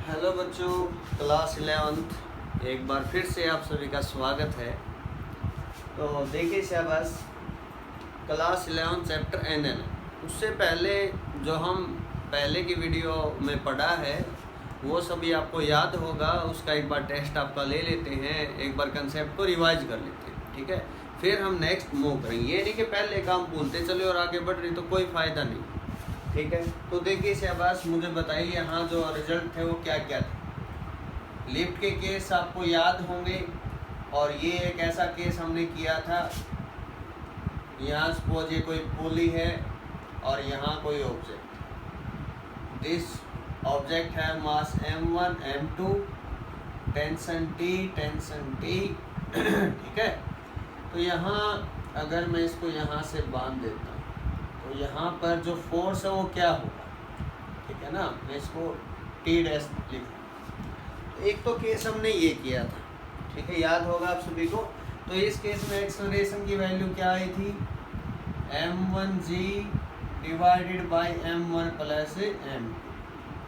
Hello बच्चों, class 11th एक बार फिर से आप सभी का स्वागत है। तो देखिए शाबाश, क्लास 11 चैप्टर NN। उससे पहले जो हम पहले की वीडियो में पढ़ा है वो सभी आपको याद होगा। उसका एक बार टेस्ट आपका ले लेते हैं, एक बार कंसेप्ट को रिवाइज कर लेते हैं, ठीक है। फिर हम नेक्स्ट मूव करेंगे। ये नहीं कि पहले काम भूलते चले और आगे बढ़ रही तो कोई फ़ायदा नहीं, ठीक है। तो देखिए शाबाश, मुझे बताइए यहाँ जो रिजल्ट थे वो क्या क्या थे। लिफ्ट के केस आपको याद होंगे, और ये एक ऐसा केस हमने किया था। यहाँ सपोज ये कोई पुली है और यहाँ कोई ऑब्जेक्ट। दिस ऑब्जेक्ट है मास m1 m2, टेंशन T, ठीक है। तो यहाँ अगर मैं इसको यहाँ से बांध देता हूँ तो यहाँ पर जो फोर्स है वो क्या होगा, ठीक है ना। मैं इसको T डैश लिखूँ। एक तो केस हमने ये किया था, ठीक है, याद होगा आप सभी को। तो इस केस में एक्सेलरेशन की वैल्यू क्या आई थी, m1g divided by m1 plus m2,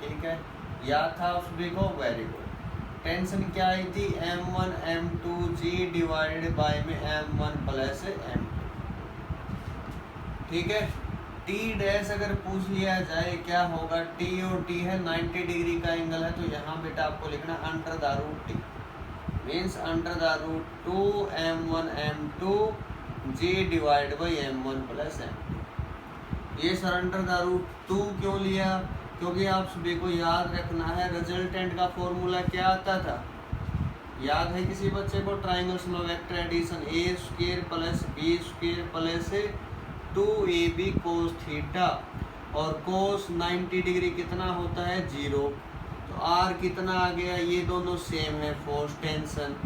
ठीक है। याद था आप सभी को, वेरी गुड। टेंशन क्या आई थी, m1 m2g डिवाइडेड बाय में m1 प्लस m2, ठीक है। T डैश अगर पूछ लिया जाए क्या होगा, T और T है 90 डिग्री का एंगल है, तो यहाँ बेटा आपको लिखना under the root T means under the root 2 m1 m2 g divide by m1 plus m2। ये सर अंडर द रूट 2 क्यों लिया, क्योंकि आप सभी को याद रखना है रिजल्टेंट का फॉर्मूला क्या आता था। याद है किसी बच्चे को, triangle slow vector addition a square plus b square plus 2ab cos theta, और कोस 90 डिग्री कितना होता है 0। तो r कितना आ गया, ये दोनों सेम है, फोर्स टेंशन,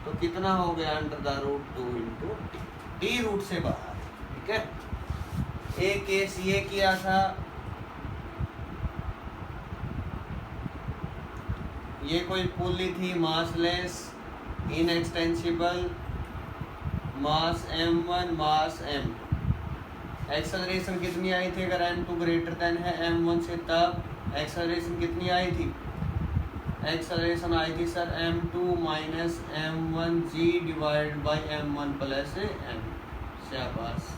तो कितना हो गया under the root 2 into T root से बाहर, ठीक है। एक केस ये किया था, ये कोई पुली थी मासलेस इनएक्सटेंसिबल, मास m1 मास m2। एक्सेलरेशन कितनी आई थी, अगर m2 ग्रेटर देन है m1 से, तब एक्सेलरेशन कितनी आई थी, एक्सेलरेशन आई थी sir m2 minus m1g divide by m1 plus m। शाबाश।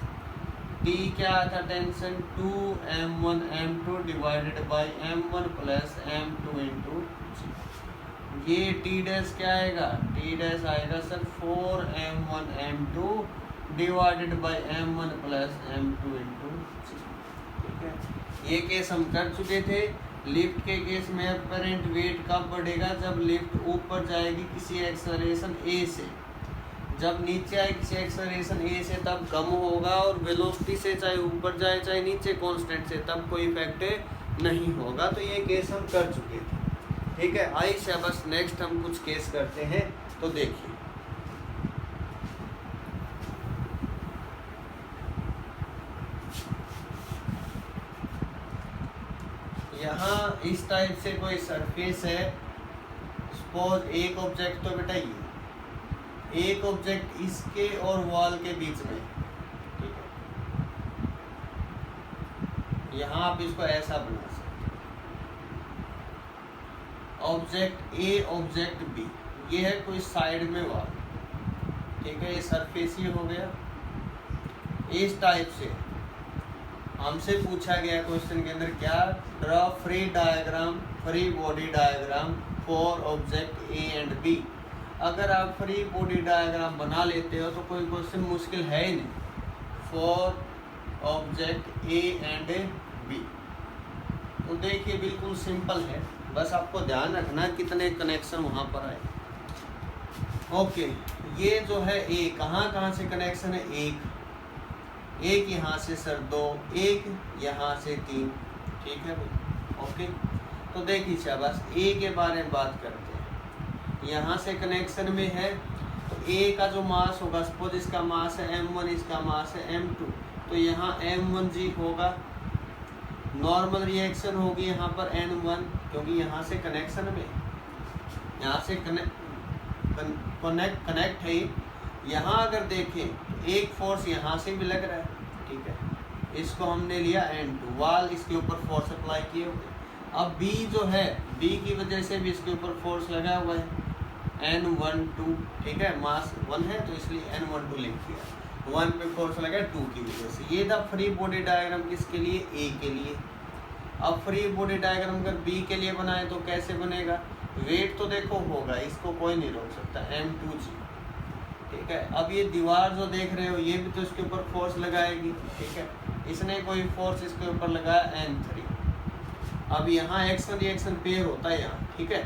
T क्या था, tension 2 m1 m2 divided by m1 plus m2 into g। ये T डैश क्या आएगा, T डैश आएगा sir 4 m1 m2 divided by m1 plus m2 into g, ठीक है। ये केस हम कर चुके थे। लिफ्ट के केस में अपरेंट वेट कब बढ़ेगा, जब लिफ्ट ऊपर जाएगी किसी एक्सेलरेशन a से, जब नीचे आए किसी एक्सेलरेशन a से तब कम होगा, और वेलोसिटी से चाहे ऊपर जाए चाहे नीचे कांस्टेंट से, तब कोई इफेक्ट नहीं होगा। तो ये केस हम कर चुके थे, ठीक है। आई शाबाश, नेक्स्ट हम कुछ केस करते हैं। तो देखिए यहाँ इस टाइप से कोई सरफेस है, सपोज एक ऑब्जेक्ट, तो बेटा ये एक ऑब्जेक्ट इसके और वॉल के बीच में, ठीक है। यहाँ आप इसको ऐसा बना सकते, ऑब्जेक्ट ए ऑब्जेक्ट बी, ये है कोई साइड में वॉल, ठीक है। ये सरफेस ही हो गया। इस टाइप से हमसे पूछा गया क्वेश्चन के अंदर क्या, draw free diagram, free body diagram for object A and B. अगर आप फ्री बॉडी डायग्राम बना लेते हो तो कोई क्वेश्चन मुश्किल है ही नहीं, for object A and B. तो देखिए बिल्कुल सिंपल है, बस आपको ध्यान रखना कितने कनेक्शन वहाँ पर आए। ओके, ये जो है ए, कहाँ से कनेक्शन है, एक यहाँ से सर 2, एक यहाँ से 3, ठीक है भाई। ओके, तो देखिए शाबाश, ए के बारे में बात करते हैं। यहाँ से कनेक्शन में है, तो ए का जो मास होगा, सपोज इसका मास है m1, इसका मास है m2, तो यहाँ m1g होगा। नॉर्मल रिएक्शन होगी यहाँ पर n1, क्योंकि यहाँ से कनेक्शन में, यहाँ से कनेक्ट है। यहाँ अगर देखें एक फोर्स यहाँ से भी लग रहा है, ठीक है। इसको हमने लिया N2, वाल इसके ऊपर फोर्स अप्लाई किए हुए, अब बी जो है, बी की वजह से भी इसके ऊपर फोर्स लगा हुआ है N12, ठीक है, मास 1 है तो इसलिए N12 लिख दिया, 1 पे फोर्स लगा 2 की वजह से। ये था फ्री बॉडी डायग्राम किसके लिए, ए के लिए। अब फ्री बॉडी डायग्राम अगर बी के लिए बनाए तो कैसे बनेगा, वेट तो देखो होगा, इसको कोई नहीं रोक सकता, M2G, ठीक है। अब ये दीवार जो देख रहे हो ये भी तो इसके ऊपर फोर्स लगाएगी, ठीक है, इसने कोई फोर्स इसके ऊपर लगाया N3। अब यहाँ एक्शन रिएक्शन पेयर होता है यहाँ, ठीक है,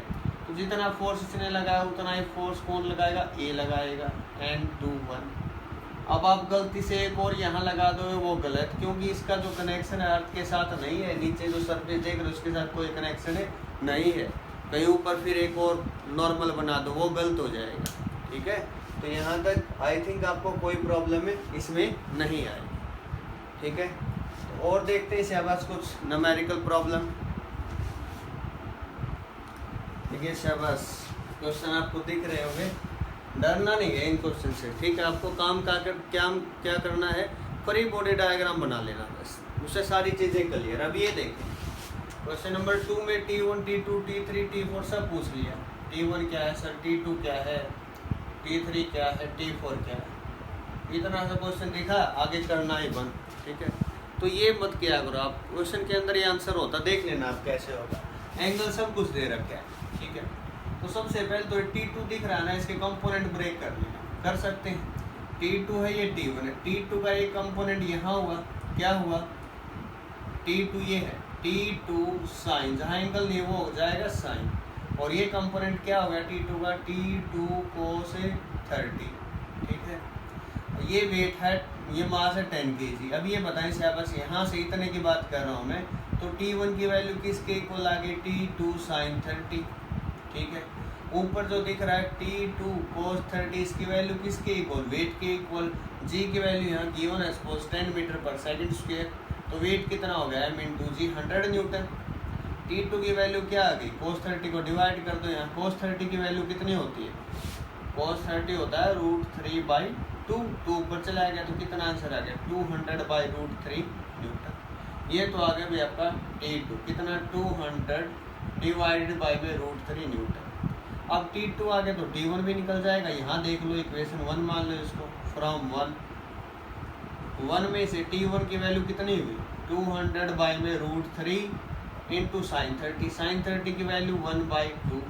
तो जितना फोर्स इसने लगाया उतना ही फोर्स कौन लगाएगा, ए लगाएगा, N21। अब आप गलती से एक और यहाँ लगा दो, वो गलत, क्योंकि इसका जो कनेक्शन है अर्थ के साथ नहीं है, नीचे जो सरफेस देख रहे हो उसके साथ कोई कनेक्शन है नहीं है, कहीं ऊपर फिर एक और नॉर्मल बना दो, वो गलत हो जाएगा, ठीक है। तो यहाँ तक आई थिंक आपको कोई प्रॉब्लम है इसमें नहीं आएगी, ठीक है। तो और देखते हैं शाबाश कुछ न्यूमेरिकल प्रॉब्लम। देखिए शाबाश, क्वेश्चन आपको दिख रहे होंगे, डरना नहीं है इन क्वेश्चन से, ठीक है। आपको काम क्या करना है, फ्री बॉडी डायग्राम बना लेना बस, उससे सारी चीज़ें क्लियर। अब ये देखें क्वेश्चन नंबर 2 में T1 T2 T3 T4 सब पूछ लिया। T1 क्या है सर, T2 क्या है, T3 क्या है, T4 क्या है, इतना सा क्वेश्चन दिखा, आगे करना ही बंद, ठीक है। तो ये मत किया करो आप, क्वेश्चन के अंदर ये आंसर होता, देख लेना आप कैसे होगा, एंगल सब कुछ दे रखा है, ठीक है। तो सबसे पहले तो T2 दिख रहा है ना, इसके कंपोनेंट ब्रेक कर लेना, कर सकते हैं। T2 है, ये T1 है, T2 का एक कंपोनेंट यहाँ हुआ, क्या हुआ, T2 ये है, T2 साइन, जहाँ एंगल नहीं वो हो जाएगा साइन, और ये कंपोनेंट क्या हो गया T2 का, T2 cos 30, ठीक है। ये वेट है, ये मास है 10 kg। अब ये बताएं शाबाश, यहाँ से इतने की बात कर रहा हूँ मैं, तो T1 की वैल्यू किसके इक्वल आ गई, T2 sin 30, ठीक है। ऊपर जो दिख रहा है T2 cos 30, इसकी वैल्यू किसके इक्वल, वेट के इक्वल। G की वैल्यू यहाँ गिवन है सपोज 10 मीटर पर सेकंड स्क्वायर, तो वेट कितना हो गया M इंटू जी 100 न्यूटन। T2 की वैल्यू क्या आ गई, cos 30 को डिवाइड कर दो, यहाँ cos 30 की वैल्यू कितनी होती है, cos 30 होता है √3/2, तो ऊपर चला गया तो कितना आंसर आ गया 200/√3 न्यूटन। ये तो आ गया भाई आपका T2 कितना 200 डिवाइडेड बाई √3 न्यूटन। अब T2 आ गया तो T1 भी निकल जाएगा, यहाँ देख लो इक्वेशन 1 मान लो इसको, फ्रॉम 1 में से T1 की वैल्यू कितनी हुई 200/√3 इंटू साइन 30, साइन 30 की वैल्यू 1/2,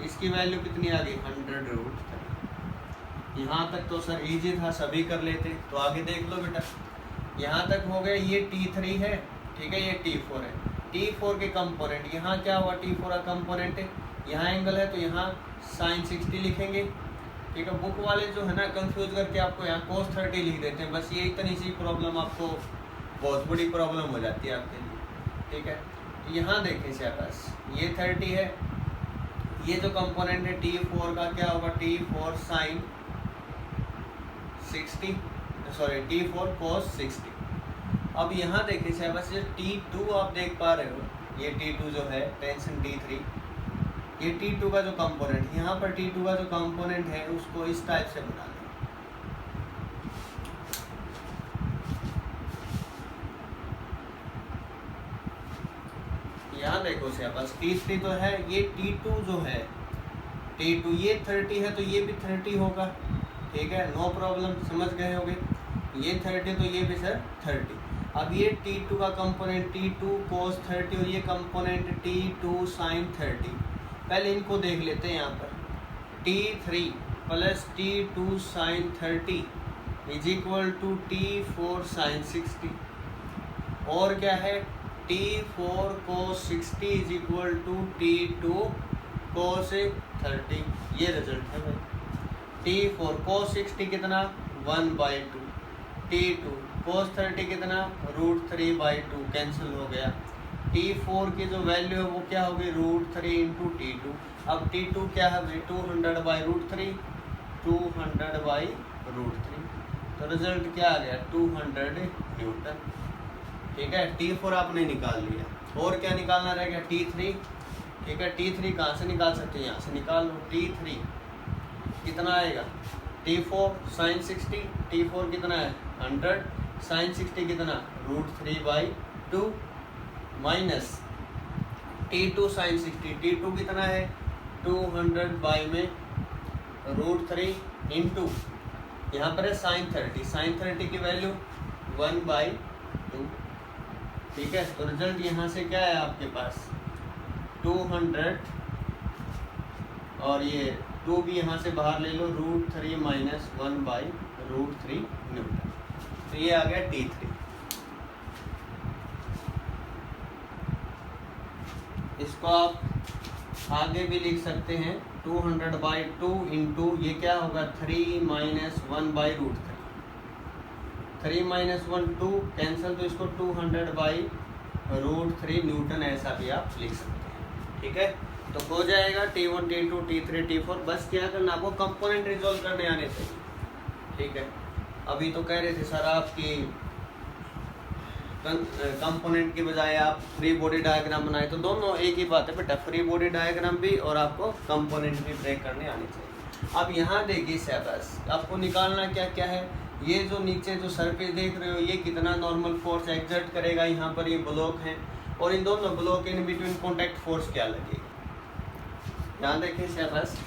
इसकी वैल्यू कितनी आ गई 100√3। यहाँ तक तो सर इजी था, सभी कर लेते, तो आगे देख लो बेटा, यहाँ तक हो गया, ये T3 है, ठीक है, ये T4 है। T4 के कंपोनेंट, यहाँ क्या हुआ T4 का कंपोनेंट है, यहाँ एंगल है तो यहाँ साइन 60 लिखेंगे, ठीक है। बुक वाले जो है ना कंफ्यूज करके आपको यहाँ cos 30 लिख देते हैं, बस ये इतनी सी प्रॉब्लम आपको बहुत बड़ी प्रॉब्लम हो जाती है आपके लिए, ठीक है। तो यहाँ देखें शाबाश, ये 30 है, ये जो कंपोनेंट है T4 का क्या होगा T4 sign 60, sorry T4 cos 60। अब यहाँ देखिए शाबाश, ये T2 आप देख पा रहे हो, ये T2 जो है टेंशन T3, ये T2 का जो कंपोनेंट, यहाँ पर T2 का जो कंपोनेंट है उसको इस टाइप से बना लें। यहाँ देखो शाबाश, T3 तो है, ये T2 जो है T2 ये 30 है तो ये भी 30 होगा, ठीक है, नो प्रॉब्लम, समझ गए होगे। ये 30 तो ये भी सर 30। अब ये T2 का कंपोनेंट T2 cos 30 और ये कंपोनेंट T2 sin 30, पहले इनको देख लेते हैं। यहाँ पर T3 plus T2 sin 30 is equal to T4 sin 60, और क्या है T4 cos 60 is equal to T2 cos 30, ये रिजल्ट है भाई। T4 cos 60 कितना 1/2, T2 cos 30 कितना √3/2, कैंसिल हो गया। T4 की जो वैल्यू है वो क्या होगी √3 इंटू T2। अब T2 क्या है 200/√3, 200/√3, तो रिजल्ट क्या आ गया 200 न्यूटन, ठीक है। T4 आपने निकाल लिया, और क्या निकालना रह गया T3, ठीक है। T3 कहाँ से निकाल सकते हैं, यहाँ से निकाल लो। T3 कितना आएगा T4 sin 60, T4 कितना है 100, sin 60 कितना √3/2 माइनस T2 sin 60, T2 कितना है 200 बाई में √3 इंटू यहाँ पर है sin 30 की वैल्यू 1/2। ठीक है, तो रिजल्ट यहाँ से क्या है आपके पास 200 और ये 2 भी यहाँ से बाहर ले लो √3 माइनस 1/√3 न्यूटन। तो ये आ गया T3। इसको आप आगे भी लिख सकते हैं 200/2 इंटू ये क्या होगा 3 माइनस 1/√3। 3 माइनस 1 2 कैंसिल, तो इसको 200/√3 न्यूटन ऐसा भी आप लिख सकते हैं। ठीक है, तो हो जाएगा T1 T2 T3 T4। बस क्या करना, आपको कंपोनेंट रिजॉल्व करने आने चाहिए। ठीक है, अभी तो कह रहे थे सर आपकी कंपोनेंट की बजाय आप फ्री बॉडी डायग्राम बनाए, तो दोनों एक ही बात है बेटा, फ्री बॉडी डायग्राम भी और आपको कंपोनेंट भी ब्रेक करने आने चाहिए। अब यहाँ देखिए शाबाश, आपको निकालना क्या क्या है। ये जो नीचे जो सरफेस देख रहे हो ये कितना नॉर्मल फोर्स एक्सर्ट करेगा, यहाँ पर ये ब्लॉक है और इन दोनों block in between contact force क्या लगेगा। यहाँ देखिए शाबाश,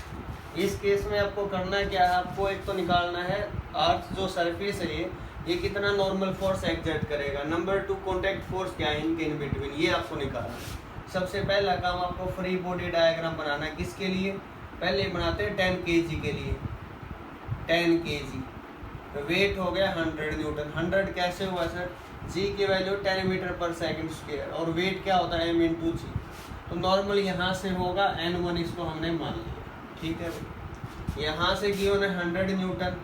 इस केस में आपको करना क्या है, आपको एक तो निकालना है अर्थ जो सरफेस है ये कितना नॉर्मल फोर्स एक्सर्ट करेगा। नंबर 2 कॉन्टैक्ट फोर्स क्या है इनके इन बिटवीन, ये आपको निकालना है। सबसे पहला काम आपको फ्री बॉडी डायग्राम बनाना है। किसके लिए, पहले बनाते हैं 10 kg के लिए। 10 kg वेट हो गया 100 न्यूटन। 100 कैसे हुआ सर, g की वैल्यू 10 मीटर पर सेकंड स्क्वायर और वेट क्या होता है m × g। तो नॉर्मल यहाँ से होगा n1, इसको हमने मान लिया। ठीक है, यहाँ से गिवन है 100 न्यूटन।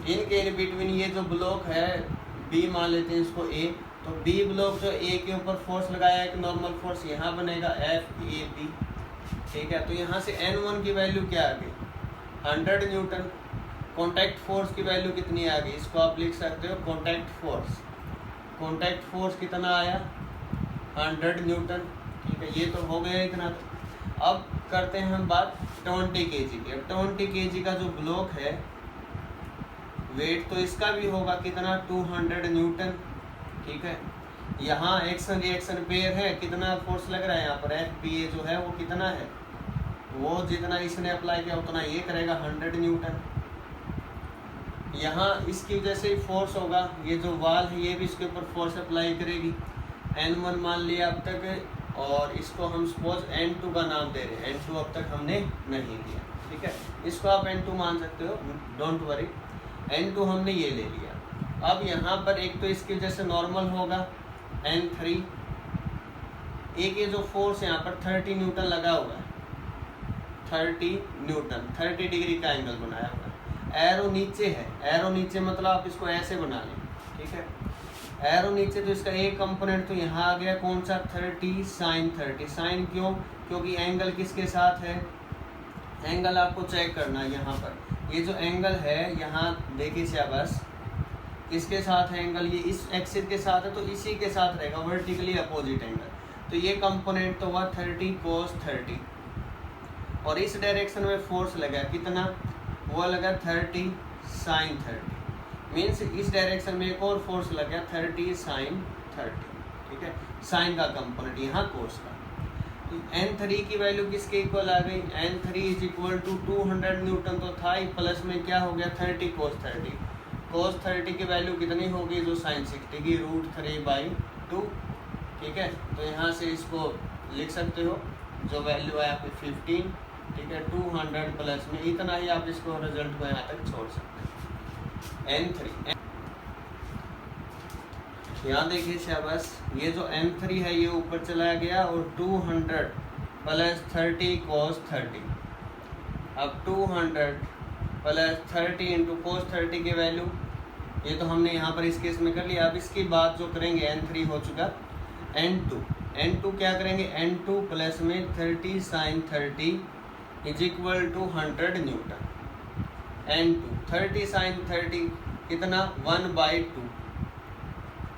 इनके इन बिटवीन ये जो ब्लॉक है B मान लेते हैं इसको A, तो B ब्लॉक जो A के ऊपर फोर्स लगाया है, एक नॉर्मल फोर्स यहाँ बनेगा FAB। ठीक है, तो यहाँ से N1 की वैल्यू क्या आ गई 100 न्यूटन। कॉन्टैक्ट फोर्स की वैल्यू कितनी आ गई, इसको आप लिख सकते हो कॉन्टैक्ट फोर्स कितना आया 100 न्यूटन। ठीक है, ये तो हो गया इतना। अब करते हैं हम बात 20 kg की। 20 kg का जो ब्लॉक है वेट तो इसका भी होगा कितना 200 न्यूटन। ठीक है, यहाँ एक्शन रिएक्शन पेयर है, कितना फोर्स लग रहा है यहाँ पर FBA जो है वो कितना है, वो जितना इसने अप्लाई किया उतना ये करेगा 100 न्यूटन। यहाँ इसकी वजह से फोर्स होगा, ये जो वाल है ये भी इसके ऊपर फोर्स अप्लाई करेगी। N1 मान लिया अब तक और इसको हम सपोज N2 का नाम दे रहे हैं। N2 अब तक हमने नहीं लिया। ठीक है, इसको आप N2 मान सकते हो, डोंट वरी। N2 हमने ये ले लिया। अब यहाँ पर एक तो इसकी वजह से नॉर्मल होगा N3, एक ये जो फोर्स यहाँ पर 30 न्यूटन लगा हुआ है, 30 न्यूटन 30 डिग्री का एंगल बनाया हुआ है। एरो नीचे है, एरो नीचे मतलब आप इसको ऐसे बना लें। ठीक है, एरो नीचे तो इसका एक कंपोनेंट तो यहाँ आ गया, कौन सा 30 sin 30। साइन क्यों, क्योंकि एंगल किसके साथ है, एंगल आपको चेक करना है। यहाँ पर ये जो एंगल है यहाँ देखिए शाबाश, किसके साथ है एंगल, ये इस एक्सिस के साथ है तो इसी के साथ रहेगा, वर्टिकली अपोजिट एंगल। तो ये कंपोनेंट तो हुआ 30 cos 30 और इस डायरेक्शन में फोर्स लगा कितना, वो लगा 30 sin 30। मीन्स इस डायरेक्शन में एक और फोर्स लगा 30 sin 30। ठीक है, साइन का कंपोनेंट यहाँ कोस का। तो N3 की वैल्यू किसके इक्वल आ गई, N3 = 200 न्यूटन तो था ही, प्लस में क्या हो गया 30 cos 30। cos 30 की वैल्यू कितनी होगी, जो sin 60 की √3/2। ठीक है, तो यहाँ से इसको लिख सकते हो, जो वैल्यू है आपकी 15। ठीक है, 200 प्लस में इतना ही आप इसको रिजल्ट को यहाँ तक छोड़ सकते हैं। N3 यहाँ देखिए शाबाश, ये जो N3 है ये ऊपर चला गया और 200 प्लस 30 cos 30। अब 200 प्लस 30 इंटू cos 30 की वैल्यू ये तो हमने यहाँ पर इस केस में कर लिया। अब इसकी बात जो करेंगे N3 हो चुका, N2 क्या करेंगे, N2 प्लस में 30 sin 30 = 100 न्यूटन। N2 30 sin 30 कितना 1/2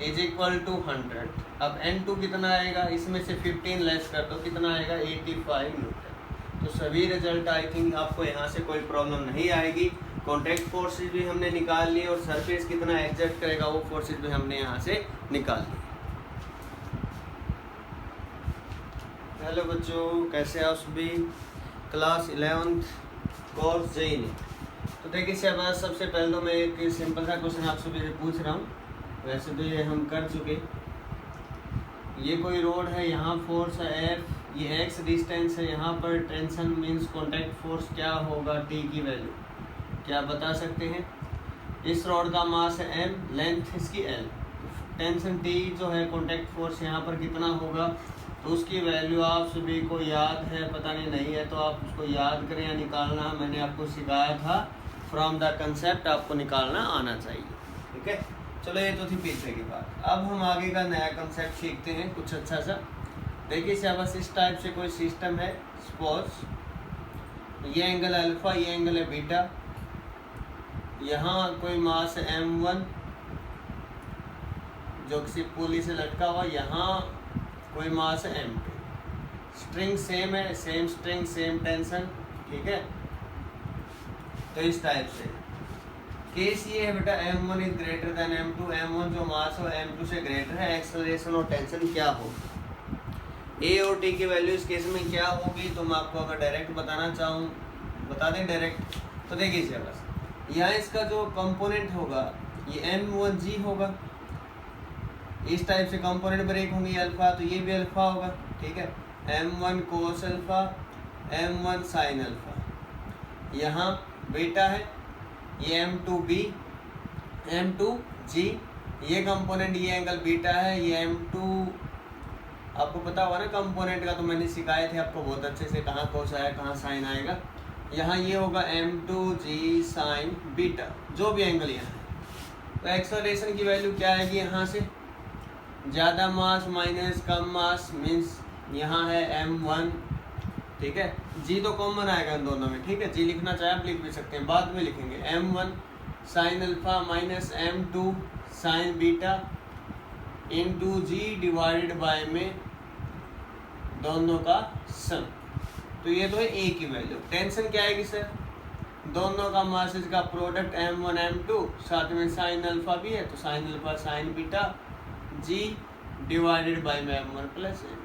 = 100। अब N2 कितना आएगा, इसमें से 15 लेस कर दो, कितना आएगा 85 न्यूटन। तो सभी रिजल्ट आई थिंक आपको यहाँ से कोई प्रॉब्लम नहीं आएगी। कॉन्टैक्ट फोर्सेस भी हमने निकाल लिए और सरफेस कितना एक्सर्ट करेगा वो फोर्सेस भी हमने यहाँ से निकाल लिए। हेलो बच्चों, कैसे आप सभी? Class 11th course JEE. तो देखिए शाबाश, सबसे पहले तो मैं एक सिंपल सा क्वेश्चन आप सभी से पूछ रहा हूँ। वैसे तो ये हम कर चुके। ये कोई रोड है, यहाँ फोर्स है एफ, ये एक्स डिस्टेंस है, यहाँ पर टेंशन मींस कॉन्टैक्ट फोर्स क्या होगा, टी की वैल्यू क्या बता सकते हैं? इस रोड का मास है एम, लेंथ इसकी एल, टेंशन टी जो है कॉन्टैक्ट फोर्स यहाँ पर कितना होगा, तो उसकी वैल्यू आप सभी को याद है, पता नहीं है तो आप उसको याद करें या निकालना मैंने आपको सिखाया था। फ्रॉम द कंसेप्ट आपको निकालना आना चाहिए, ठीक है। चलो ये तो थी पीछे की बात। अब हम आगे का नया कंसेप्ट सीखते हैं कुछ अच्छा सा। देखिए शाबाश, इस टाइप से कोई सिस्टम है। सपोज ये एंगल अल्फा, ये एंगल है बीटा, यहाँ कोई मास है m1 जो किसी पुली से लटका हुआ, यहाँ कोई मास है m2, स्ट्रिंग सेम है, सेम स्ट्रिंग सेम टेंशन, ठीक है। तो इस टाइप से केस ये है बेटा, m1 is greater than m2, m1 जो मास हो m2 से ग्रेटर है, एक्सेलरेशन और टेंशन क्या हो, a और t की वैल्यू इस केस में क्या होगी। तो मैं आपको अगर डायरेक्ट बताना चाहूँ बता दें डायरेक्ट। तो देखिए इसे बस, यहाँ इसका जो कंपोनेंट होगा ये m1g होगा, इस टाइप से कंपोनेंट ब्रेक होंगे अल्फा, तो ये भी अल्फा होगा, ठीक है। m1 cos alpha, m1 sine alpha, यहाँ बीटा है, ये m2b, m2g, ये कंपोनेंट, ये एंगल बीटा है, ये m2 आपको पता होगा ना कंपोनेंट का, तो मैंने सिखाए थे आपको बहुत अच्छे से, कहाँ कोस आया कहाँ साइन आएगा। यहाँ ये होगा m2g साइन बीटा, जो भी एंगल यहाँ है। तो एक्सेलरेशन की वैल्यू क्या आएगी, यहाँ से ज़्यादा मास माइनस कम मास मीन्स यहाँ है m1, ठीक है। g तो कॉमन आएगा इन दोनों में, ठीक है। g लिखना चाहे आप लिख भी सकते हैं, बाद में लिखेंगे। m1 sine alpha minus m2 sign beta into g divided by में दोनों का सम। तो ये तो है a की वैल्यू। टेंशन क्या आएगी सर, दोनों का मासेस का प्रोडक्ट m1 m2, साथ में साइन अल्फा भी है, तो sine alpha sign beta g divided by में m1 प्लस m।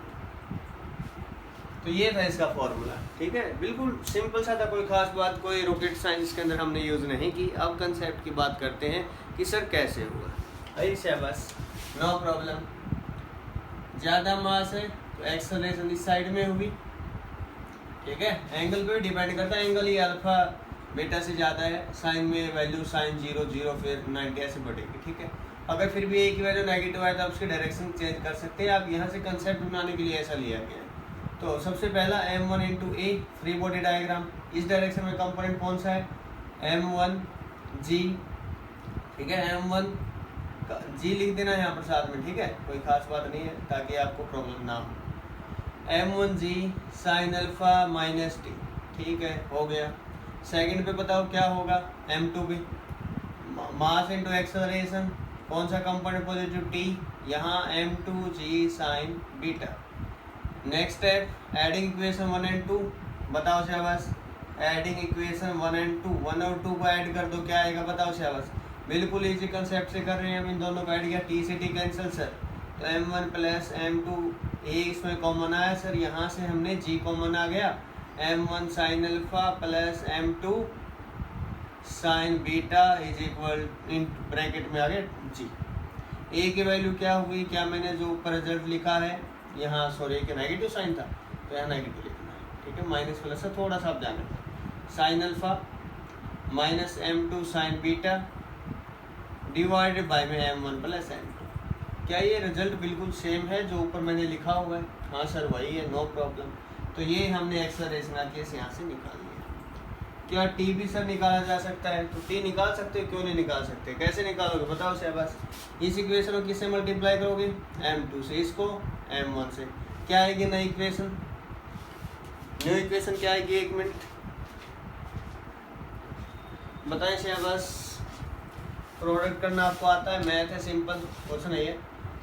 तो ये था इसका फॉर्मूला, ठीक है। बिल्कुल सिंपल सा था, कोई खास बात, कोई रॉकेट साइंस इसके अंदर हमने यूज़ नहीं की। अब कंसेप्ट की बात करते हैं कि सर कैसे हुआ। ऐसे बस, नो प्रॉब्लम। ज़्यादा मास है तो एक्सेलरेशन इस साइड में होगी, ठीक है। एंगल पे डिपेंड करता है, एंगल ये अल्फा बीटा से ज़्यादा है, साइन में वैल्यू साइन 0 0 फिर 90 ऐसे बढ़ेगी, ठीक है। अगर फिर भी एक की वैल्यू नेगेटिव आए तो आप उसकी डायरेक्शन चेंज कर सकते हैं। आप यहाँ से कंसेप्ट बनाने के लिए ऐसा लिया गया है। तो सबसे पहला m1 इंटू ए, फ्री बॉडी डायग्राम। इस डायरेक्शन में कंपोनेंट कौन सा है, m1g, ठीक है। m1 g लिख देना यहाँ पर साथ में, ठीक है, कोई खास बात नहीं है, ताकि आपको प्रॉब्लम ना हो। m1g sine alpha minus T, ठीक है, हो गया। सेकंड पे बताओ क्या होगा, m2b, मास इंटू एक्सेलरेशन, कौन सा कंपोनेंट पॉजिटिव t, यहाँ m2g sine beta. Next step, adding equation 1 and 2, बताओ शाबाश। एडिंग इक्वेशन 1 एंड 2, 1 और 2 को ऐड कर दो, क्या आएगा बताओ शाबाश। बिल्कुल इजी कंसेप्ट से कर रहे हैं हम, इन दोनों को ऐड किया, टी से टी कैंसिल सर, तो m1 प्लस m2, ए इसमें कॉमन आया सर, यहाँ से हमने g कॉमन आ गया, m1 sign alpha plus m2 sign beta is equal in bracket में आ गया g। ए की वैल्यू क्या होगी, क्या मैंने जो ऊपर रिजल्ट लिखा है यहाँ, सॉरी कि नेगेटिव साइन था तो यहाँ नेगेटिव लिखना है, ठीक है। माइनस प्लस से थोड़ा सा आप ध्यान रखें, sine alpha minus m2 sign beta divided by में m1 प्लस m2। क्या ये रिजल्ट बिल्कुल सेम है जो ऊपर मैंने लिखा हुआ है? हाँ सर वही है, नो प्रॉब्लम। तो ये हमने एक्सेलरेशन का केस यहाँ से निकाल लिया। क्या टी भी सर निकाला जा सकता है? तो टी निकाल सकते हो, क्यों नहीं निकाल सकते, कैसे निकालोगे बताओ शाबाश। इस इक्वेशन को किससे मल्टीप्लाई करोगे, m2 से, इसको m1 से, क्या आएगी नई इक्वेशन, न्यू इक्वेशन क्या आएगी, एक मिनट बताएं शाबाश। प्रोडक्ट करना आपको आता है, मैथ है, सिंपल क्वेश्चन है ये।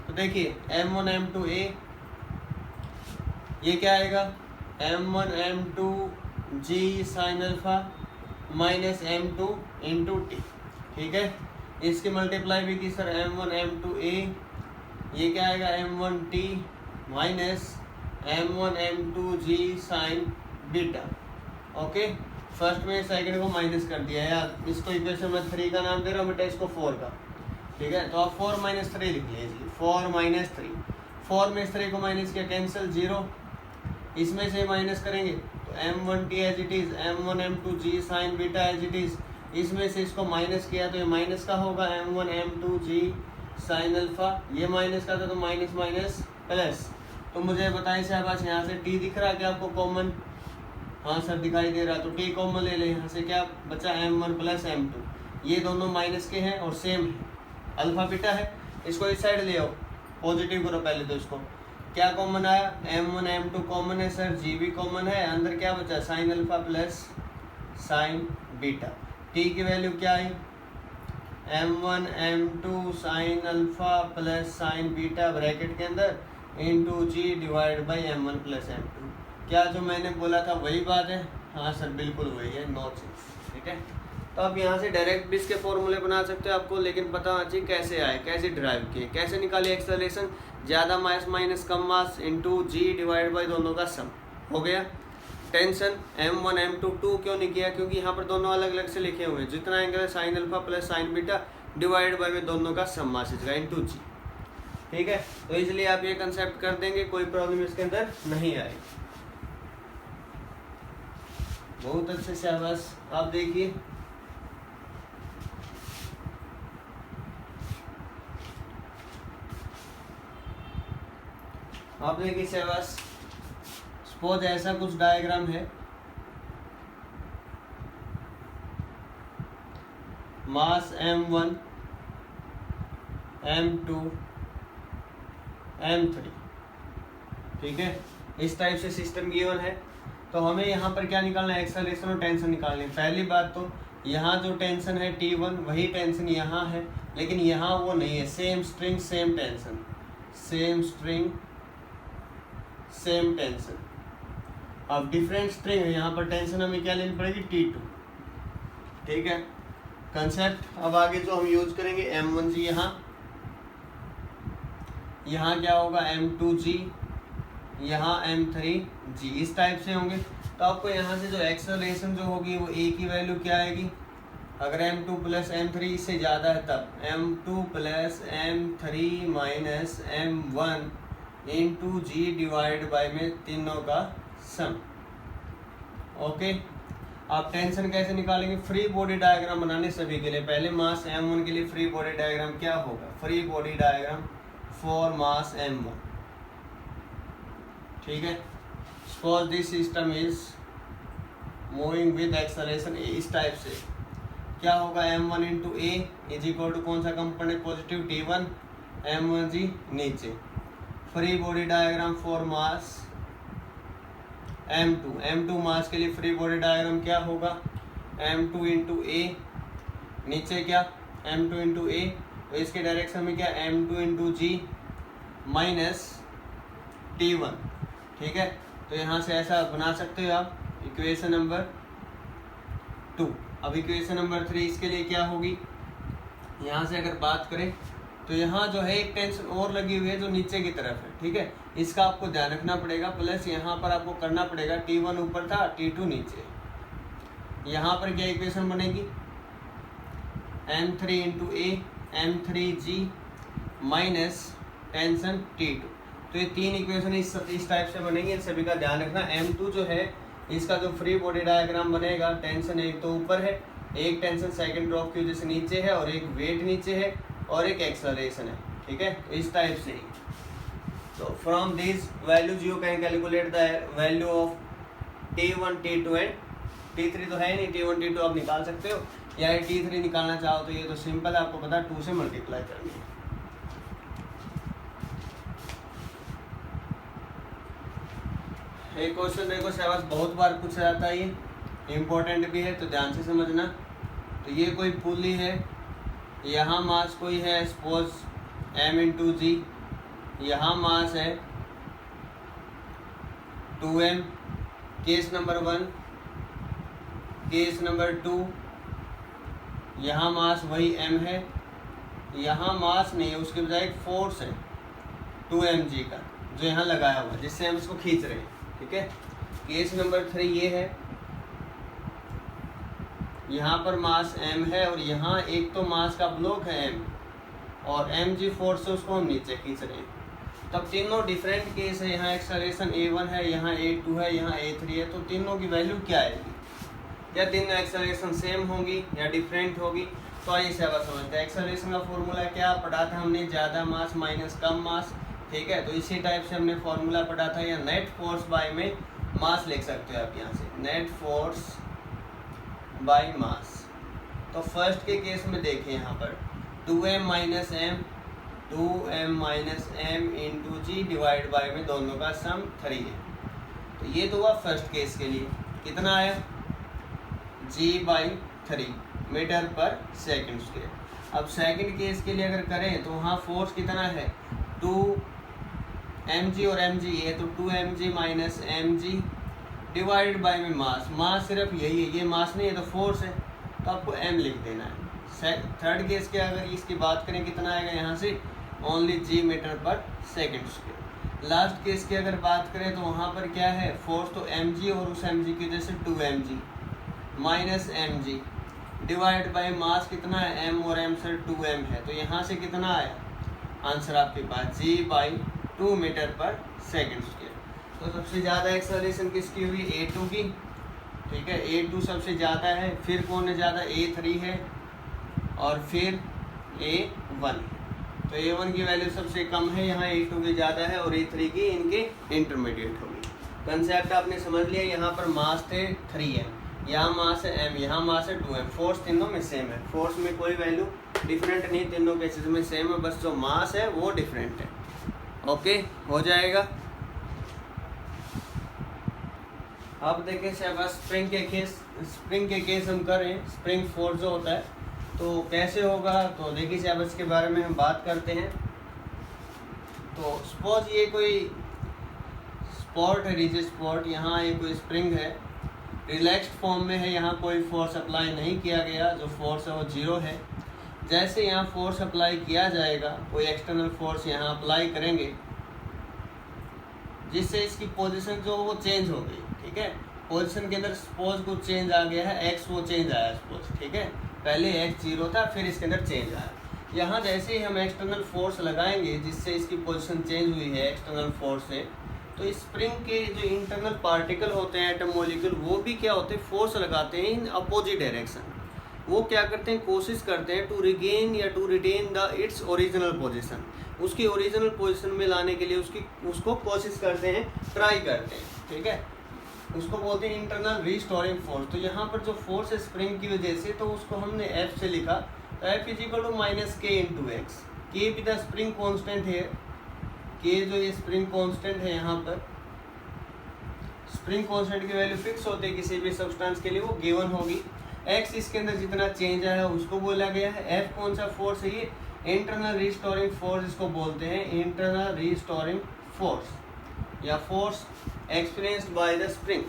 तो देखिए m1 m2 a, ये क्या आएगा, m1 m2 g sine alpha minus m2 into T, ठीक है। इसकी मल्टीप्लाई भी की सर, m1 m2 a, ये क्या आएगा m1 t minus m1 m2g sine beta. Okay, first में सेकंड को माइनस कर दिया यार, इसको इक्वेशन में 3 का नाम दे रहा हूँ बेटा, इसको 4 का, ठीक है। तो आप 4 - 3 लिख लीजिए, 4 - 3, 4 में 3 को माइनस किया, कैंसिल 0, इसमें से माइनस करेंगे तो m1t as it is, m1 m2g sine beta as it is, इसमें से इसको माइनस किया तो ये माइनस का होगा, m1 m2g साइन अल्फा, ये माइनस का था तो माइनस माइनस प्लस। तो मुझे बताएं शाबाश, यहाँ से t दिख रहा है क्या आपको कॉमन? हाँ सर दिखाई दे रहा, तो t कॉमन ले लें, यहाँ से क्या बचा m1 प्लस m2, ये दोनों माइनस के हैं और सेम है, अल्फा बीटा है, इसको इस साइड ले आओ, पॉजिटिव करो पहले, तो इसको क्या कॉमन आया, m1 m2 कॉमन है सर, g भी कॉमन है, अंदर क्या बचा sine alpha plus sine beta, t की वैल्यू क्या आई m1 m2 sine alpha plus sine beta bracket के अंदर into ji divide by m1 plus m2। क्या जो मैंने बोला था वही बात है? हाँ सर बिल्कुल वही है, नो चेंज, ठीक है। तो आप यहाँ से डायरेक्ट भी इसके फॉर्मूले बना सकते हो, आपको लेकिन पता होना चाहिए कैसे आए, कैसे ड्राइव किए, कैसे निकाले एक्सेलरेशन, ज़्यादा मास माइनस कम mass into ji divide by दोनों का सम हो गया। टेंशन m1 m2 2 क्यों नहीं किया, क्योंकि यहाँ पर दोनों अलग अलग से लिखे हुए हैं, जितना एंगल है sign alpha plus sine beta divide by में दोनों का सम मासेज का इंटू जी, ठीक है। तो इसलिए आप ये कंसेप्ट कर देंगे, कोई प्रॉब्लम इसके अंदर नहीं आएगी। बहुत अच्छे से आवाज आप देखिए, आप देखिए शाबाश। सपोज ऐसा कुछ डायग्राम है, मास m1 m2 m3, ठीक है, इस टाइप से सिस्टम गिवन है। तो हमें यहाँ पर क्या निकालना है, एक्सेलरेशन और टेंशन निकालनी है। पहली बात तो यहाँ जो टेंशन है T1 वही टेंशन यहाँ है, लेकिन यहाँ वो नहीं है, same string same tension, same string same tension. अब डिफरेंट स्ट्रिंग है, यहाँ पर टेंशन हमें क्या लेनी पड़ेगी T2, ठीक है। कंसेप्ट अब आगे जो हम यूज करेंगे M1G, यहाँ क्या होगा M2G, यहाँ M3G, इस टाइप से होंगे। तो आपको यहाँ से जो एक्सेलरेशन जो होगी वो A की वैल्यू क्या आएगी, अगर m2 प्लस m3 इससे ज़्यादा है तब m2 plus m3 minus m1 into ji divide by में तीनों का सम। ओके, आप टेंशन कैसे निकालेंगे, फ्री बॉडी डायग्राम बनाने सभी के लिए। पहले मास m1 के लिए फ्री बॉडी डायग्राम क्या होगा, free body diagram for mass m1, ठीक है। Suppose this system is moving with acceleration इस टाइप से, क्या होगा m1 into a is equal to कौन सा कंपोनेंट पॉजिटिव T1, m1G नीचे। Free body diagram for mass m2 mass के लिए फ्री बॉडी डायग्राम क्या होगा, m2 इंटू ए, नीचे क्या m2 इंटू ए, तो इसके डायरेक्शन में क्या m2 इंटू जी माइनस T1, ठीक है। तो यहाँ से ऐसा बना सकते हो आप इक्वेशन नंबर 2। अब इक्वेशन नंबर 3 इसके लिए क्या होगी, यहाँ से अगर बात करें तो यहाँ जो है एक टेंशन और लगी हुई है जो नीचे की तरफ है, ठीक है, इसका आपको ध्यान रखना पड़ेगा। प्लस यहाँ पर आपको करना पड़ेगा, T1 ऊपर था T2 नीचे, यहाँ पर क्या इक्वेशन बनेगी m3 इंटू ए m3G माइनस टेंशन T2। तो ये तीन इक्वेशन इस टाइप से बनेंगे, इन सभी का ध्यान रखना। m2 जो है इसका जो फ्री बॉडी डायग्राम बनेगा, टेंशन एक तो ऊपर है, एक टेंशन सेकंड ड्रॉप की वजह से नीचे है, और एक वेट नीचे है, और एक एक्सेलरेशन है, ठीक है। तो इस टाइप से ही, तो from this values you can calculate the value of T1 T2 and T3 तो है नहीं, T1 T2 आप निकाल सकते हो, या T3 निकालना चाहो तो ये तो सिंपल है, आपको पता 2 से मल्टीप्लाई करनी है। एक क्वेश्चन देखो शाबाश, बहुत बार पूछा जाता है, ये इम्पोर्टेंट भी है तो ध्यान से समझना। तो ये कोई पुली है, यहाँ मास कोई है सपोज m इंटू जी, यहाँ मास है 2m, case number 1, case number 2, यहाँ मास वही m है, यहाँ मास नहीं है, उसके बजाय एक फोर्स है 2mg का, जो यहाँ लगाया हुआ जिससे हम इसको खींच रहे हैं, ठीक है। केस नंबर 3 ये है, यहाँ पर मास m है और यहाँ एक तो मास का ब्लॉक है m और mg फोर्स से उसको हम नीचे खींच रहे हैं। तब तीनों डिफरेंट केस है, यहाँ एक्सेलरेशन a1 है, यहाँ a2 है, यहाँ a3 है, तो तीनों की वैल्यू क्या आएगी? या तीनों एक्सेलरेशन सेम होगी या डिफरेंट होगी? तो आइए इसे अब समझते हैं। एक्सेलरेशन का फॉर्मूला क्या पढ़ा था हमने? ज़्यादा मास माइनस कम मास, ठीक है। तो इसी टाइप से हमने फॉर्मूला पढ़ा था, या नेट फोर्स बाय में मास लिख सकते हो आप यहाँ से, नेट फोर्स बाय मास। तो फर्स्ट के केस में देखें यहाँ पर 2m minus m, 2m minus m into ji divide by में दोनों का सम 3 है। तो ये तो हुआ फर्स्ट केस के लिए, कितना आया? g/3 मीटर पर सेकंड स्क्वायर। अब सेकंड केस के लिए अगर करें तो वहाँ फोर्स कितना है? 2mg और mg है, तो 2mg minus mg divide by में मास। मास सिर्फ यही है, ये मास नहीं है तो फोर्स है, तो आपको m लिख देना है। थर्ड केस के अगर इसकी बात करें कितना आएगा यहाँ से? ओनली g मीटर पर सेकंड स्क्वायर। लास्ट केस की अगर बात करें तो वहाँ पर क्या है? फोर्स तो mg और उस mg की वजह से 2mg minus mg divide by mass कितना है? m और m से 2m है, तो यहाँ से कितना आया आंसर आपके पास? g/2 मीटर पर सेकंड स्क्वायर। तो सबसे ज़्यादा एक्सेलरेशन किसकी हुई? a2 की, ठीक है। a2 सबसे ज़्यादा है, फिर कौन है ज़्यादा? a3 है और फिर a1। तो a1 की वैल्यू सबसे कम है, यहाँ a2 की ज़्यादा है और a3 की इनके इंटरमीडिएट होगी। कंसेप्ट आपने समझ लिया। यहाँ पर मास थे 3m, यहाँ मास है m, यहाँ मास है 2m। फोर्स तीनों में सेम है, फोर्स में कोई वैल्यू डिफरेंट नहीं, तीनों केसेस में सेम है, बस जो मास है वो डिफरेंट है। ओके, हो जाएगा। अब देखें साहब, स्प्रिंग के केस हम करें, स्प्रिंग फोर्स जो होता है तो कैसे होगा, तो देखिए साहब इसके बारे में हम बात करते हैं। तो सपोज ये कोई स्पॉट है, रिजिड स्पॉट, यहाँ ये कोई स्प्रिंग है, रिलैक्स्ड फॉर्म में है, यहाँ कोई फोर्स अप्लाई नहीं किया गया, जो फोर्स है वो 0 है। जैसे यहाँ फोर्स अप्लाई किया जाएगा, कोई एक्सटर्नल फोर्स यहाँ अप्लाई करेंगे जिससे इसकी पोजीशन जो वो चेंज हो गई, ठीक है। पोजीशन के अंदर सपोज कुछ चेंज आ गया है, एक्स वो चेंज आया सपोज, ठीक है। पहले एक्स 0 था, फिर इसके अंदर चेंज आया। यहाँ जैसे ही हम एक्सटर्नल फोर्स लगाएंगे जिससे इसकी पोजीशन चेंज हुई है एक्सटर्नल फोर्स से, तो स्प्रिंग के जो इंटरनल पार्टिकल होते हैं, एटम मॉलिक्यूल, वो भी क्या होते हैं? फोर्स लगाते हैं इन अपोजिट डायरेक्शन। वो क्या करते हैं? कोशिश करते हैं टू रिगेन या to retain the its original position, उसकी ओरिजिनल पोजीशन में लाने के लिए उसको कोशिश करते हैं, ट्राई करते हैं, ठीक है। उसको बोलते हैं इंटरनल रिस्टोरिंग फोर्स। तो यहाँ पर जो फोर्स है स्प्रिंग की वजह से, तो उसको हमने F से लिखा, तो F = -k × x। के भी द स्प्रिंग कॉन्स्टेंट है, के जो ये स्प्रिंग कांस्टेंट है, यहाँ पर स्प्रिंग कांस्टेंट की वैल्यू फिक्स होती है किसी भी सब्सटेंस के लिए, वो गिवन होगी। एक्स इसके अंदर जितना चेंज आया है उसको बोला गया है। एफ कौन सा फोर्स है? ये इंटरनल रिस्टोरिंग फोर्स इसको बोलते हैं, इंटरनल रिस्टोरिंग फोर्स या force experienced by the spring,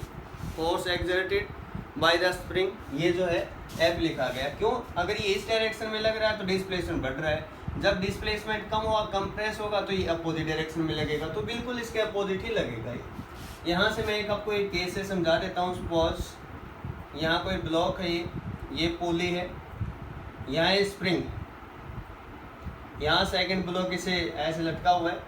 force exerted by the spring, ये जो है एफ लिखा गया। क्यों? अगर ये इस डायरेक्शन में लग रहा है तो डिस्प्लेसमेंट बढ़ रहा है, जब डिस्प्लेसमेंट कम होगा, कंप्रेस होगा, तो ये अपोजिट डायरेक्शन में लगेगा, तो बिल्कुल इसके अपोजिट ही लगेगा ये। यहाँ से मैं आपको एक केस से समझा देता हूँ। सपोज यहाँ कोई ब्लॉक है, ये पुली है, यहाँ ये स्प्रिंग, यहाँ सेकंड ब्लॉक इसे ऐसे लटका हुआ है,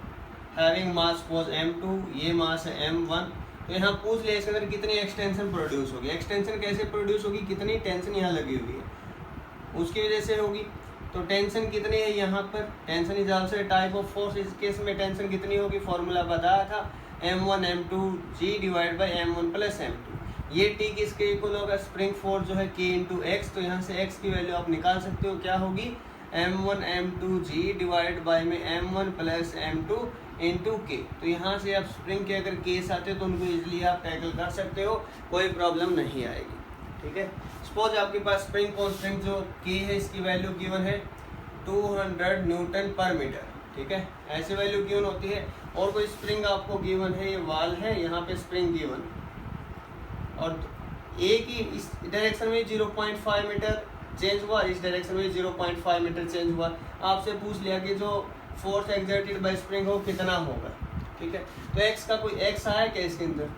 हैविंग मास सपोज m2, ये मास है m1। तो यहाँ पूछ लिया इसके अंदर कितनी एक्सटेंशन प्रोड्यूस होगी। एक्सटेंशन कैसे प्रोड्यूस होगी? कितनी टेंशन यहाँ लगी हुई है उसकी वजह से होगी। तो टेंशन कितनी है यहाँ पर? Tension is also a type of force. इस केस में टेंशन कितनी होगी? फॉर्मूला बताया था, m1 m2 g divide by m1 plus m2। ये t किसके इक्वल होगा? स्प्रिंग फोर्स जो है k × x। तो यहाँ से x की वैल्यू आप निकाल सकते हो, क्या होगी? m1 m2 g divide by में m1 प्लस m2 इंटू के। तो यहाँ से आप स्प्रिंग के अगर केस आते हो तो उनको इजीली आप टैकल कर सकते हो, कोई प्रॉब्लम नहीं आएगी, ठीक है। सपोज आपके पास स्प्रिंग कांस्टेंट जो के है, इसकी वैल्यू गिवन है 200 न्यूटन पर मीटर, ठीक है, ऐसे वैल्यू गिवन होती है। और कोई स्प्रिंग आपको गिवन है, ये वाल है, यहाँ पे स्प्रिंग गिवन, और एक ही इस डायरेक्शन में 0.5 मीटर चेंज हुआ, इस डायरेक्शन में 0.5 मीटर चेंज हुआ। आपसे पूछ लिया कि जो फोर्स एक्सर्टेड बाय स्प्रिंग हो कितना होगा, ठीक है। तो एक्स का कोई एक्स आया क्या इसके अंदर,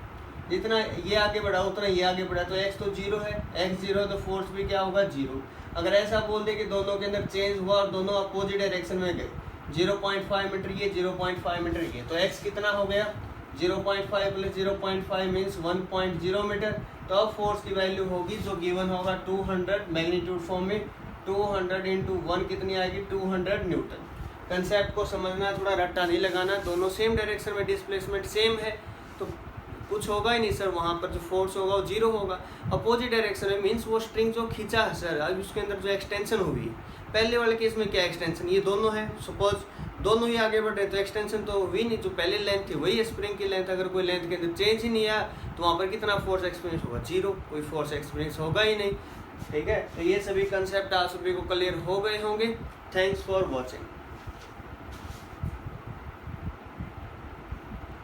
जितना ये आगे बढ़ा उतना ये आगे बढ़ा, तो एक्स तो जीरो है, एक्स जीरो है तो फोर्स भी क्या होगा, जीरो। अगर ऐसा बोल दे कि दोनों के अंदर चेंज हुआ और दोनों अपोजिट डायरेक्शन में गए, 0.5 मीटर ये 0.5 मीटर ये, तो एक्स कितना हो गया, 0.5 प्लस 0.5 मीन्स 1.0 मीटर। तो अब फोर्स की वैल्यू होगी जो गिवन होगा 200, मैग्नीट्यूड फॉर्म में 200 इंटू 1 कितनी आएगी, 200 न्यूटन। कंसेप्ट को समझना, थोड़ा रट्टा नहीं लगाना, दोनों सेम डायरेक्शन में डिस्प्लेसमेंट सेम है तो कुछ होगा ही नहीं सर, वहाँ पर जो फोर्स होगा वो जीरो होगा। अपोजिट डायरेक्शन में मीन्स वो स्ट्रिंग जो खींचा है सर, अब उसके अंदर जो एक्सटेंशन हुई, पहले वाले केस में क्या एक्सटेंशन, ये दोनों है, सपोज दोनों ही आगे बढ़ रहे तो एक्सटेंशन तो हुई नहीं, जो पहले लेंथ थी वही स्प्रिंग की लेंथ, अगर कोई लेंथ के अंदर चेंज ही नहीं आया तो वहाँ पर कितना फोर्स एक्सपीरियंस होगा, जीरो, कोई फोर्स एक्सपीरियंस होगा ही नहीं। ठीक है, तो ये सभी कंसेप्ट आप सभी को क्लियर हो गए होंगे। Thanks for watching.